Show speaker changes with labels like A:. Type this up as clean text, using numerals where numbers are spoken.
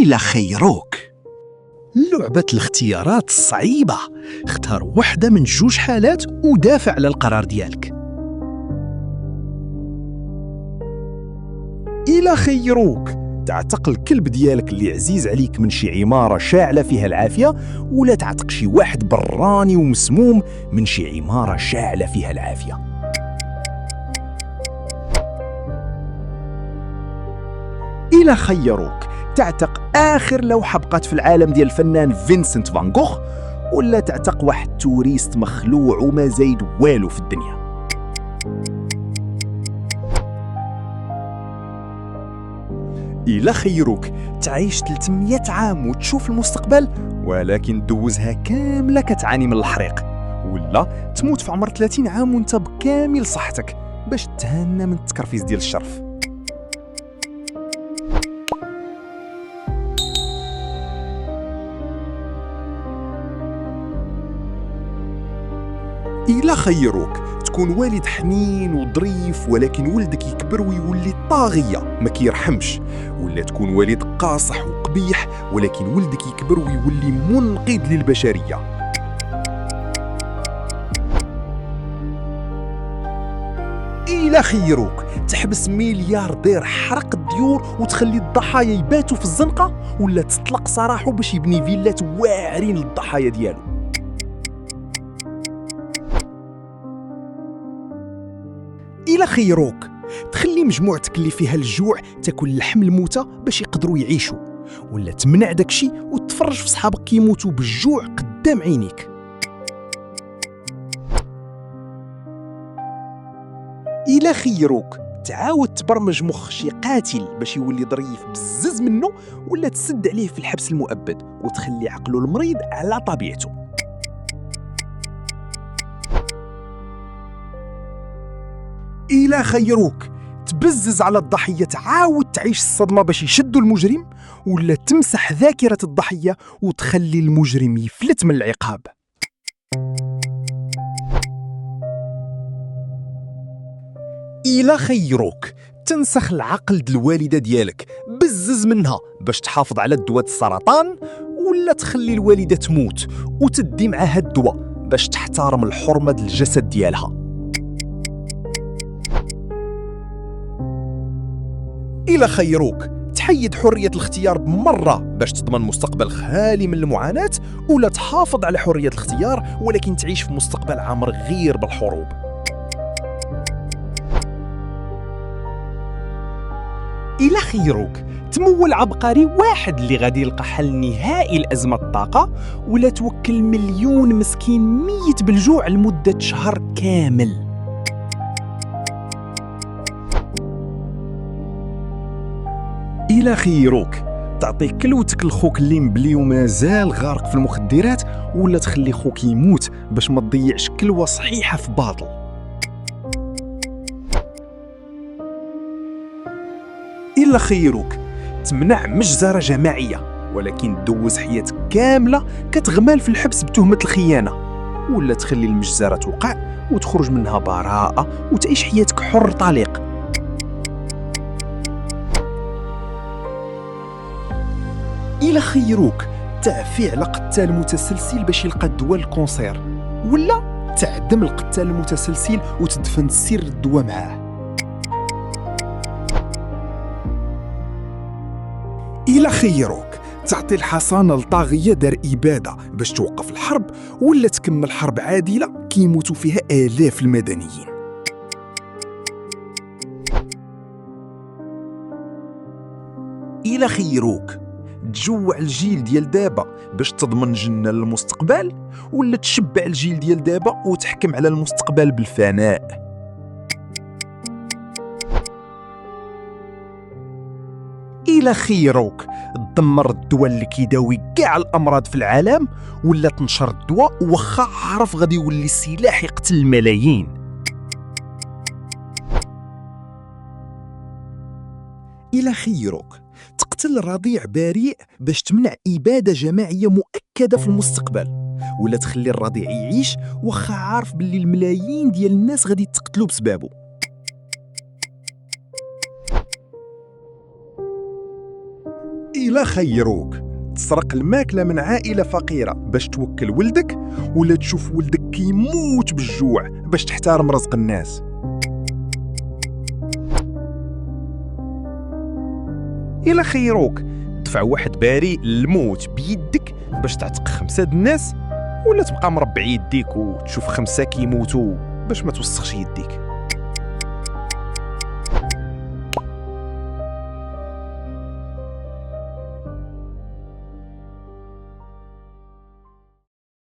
A: إلى خيروك. لعبة الاختيارات الصعيبة. اختار واحدة من جوج حالات ودافع على القرار ديالك.
B: إلى خيروك، تعتق الكلب ديالك اللي عزيز عليك من شي عمارة شاعلة فيها العافية، ولا تعتق شي واحد براني ومسموم من شي عمارة شاعلة فيها العافية. إلى خيروك، تعتق آخر لوحة بقات في العالم ديال الفنان فينسنت فان غوخ، ولا تعتق واحد توريست مخلوع وما زايد والو في الدنيا. إلى خيروك، تعيش 300 عام وتشوف المستقبل، ولكن دوزها كاملة كتعاني من الحريق، ولا تموت في عمر 30 عام وانت بكامل صحتك باش تهنى من التكرفيز ديال الشرف. إلى خيروك، تكون والد حنين وظريف ولكن ولدك يكبر ويولي طاغية ما كيرحمش، ولا تكون والد قاصح وقبيح ولكن ولدك يكبر ويولي منقذ للبشرية. إلى خيروك، تحبس ملياردير حرق الديور وتخلي الضحايا يباتوا في الزنقة، ولا تطلق سراحه باش يبني فيلات واعرين للضحايا ديالو. إلى خيروك، تخلي مجموعتك اللي فيها الجوع تاكل لحم الموتى باش يقدروا يعيشوا، ولا تمنع داكشي وتفرج في صحابك كيموتوا بالجوع قدام عينيك. إلى خيروك، تعاود تبرمج مخ شي قاتل باش يولي ظريف بزز منه، ولا تسد عليه في الحبس المؤبد وتخلي عقله المريض على طبيعته. إلى خيروك، تبزز على الضحية تعاود تعيش الصدمة باش يشدوا المجرم، ولا تمسح ذاكرة الضحية وتخلي المجرم يفلت من العقاب. إلى خيروك، تنسخ العقل د الوالدة ديالك، بزز منها باش تحافظ على دواء السرطان، ولا تخلي الوالدة تموت وتدي معها الدواء باش تحترم الحرمة د الجسد ديالها. إلى خيروك، تحيد حرية الاختيار بمرة باش تضمن مستقبل خالي من المعاناة، ولا تحافظ على حرية الاختيار ولكن تعيش في مستقبل عامر غير بالحروب. إلى خيروك، تمول عبقري واحد اللي غادي يلقى حل نهائي لأزمة الطاقة، ولا توكل مليون مسكين ميت بالجوع لمدة شهر كامل. إلى خيروك، تعطي كلوتك لخوك اللي مبلي ومازال غارق في المخدرات، ولا تخلي خوك يموت باش ما تضيعش كلوة صحيحة في باطل. إلى خيروك، تمنع مجزرة جماعية ولكن دوز حياتك كاملة كتغمال في الحبس بتهمة الخيانة، ولا تخلي المجزرة توقع وتخرج منها براءة وتعيش حياتك حر طليق. إلى خيروك، تعفي على قتال متسلسل باش يلقى الدواء الكونسير، ولا تعدم القتال المتسلسل وتدفن سر الدواء معاه. إلى خيروك، تعطي الحصانة لطاغية دار إبادة باش توقف الحرب، ولا تكمل حرب عادلة كيموتوا فيها آلاف المدنيين. إلى خيروك، تجوع الجيل ديال دابا باش تضمن جنة للمستقبل، ولا تشبع الجيل ديال دابا وتحكم على المستقبل بالفناء. إلى خيروك، تدمر الدواء اللي كيداوي كاع الأمراض في العالم، ولا تنشر الدواء وخا عارف غادي يولي السلاح يقتل الملايين. إلى خيروك، تقتل رضيع بريء باش تمنع إبادة جماعية مؤكدة في المستقبل، ولا تخلي الرضيع يعيش وخا عارف باللي الملايين ديال الناس غادي يتقتلوا بسببه. إلى إلا خيروك تسرق الماكلة من عائلة فقيرة باش توكل ولدك، ولا تشوف ولدك كيموت بالجوع باش تحترم رزق الناس؟
C: إلا خيروك دفع واحد بريء للموت بيدك باش تعتق 5 د الناس، ولا تبقى مربع يديك وتشوف 5 كيموتوا باش ما توسخش يديك؟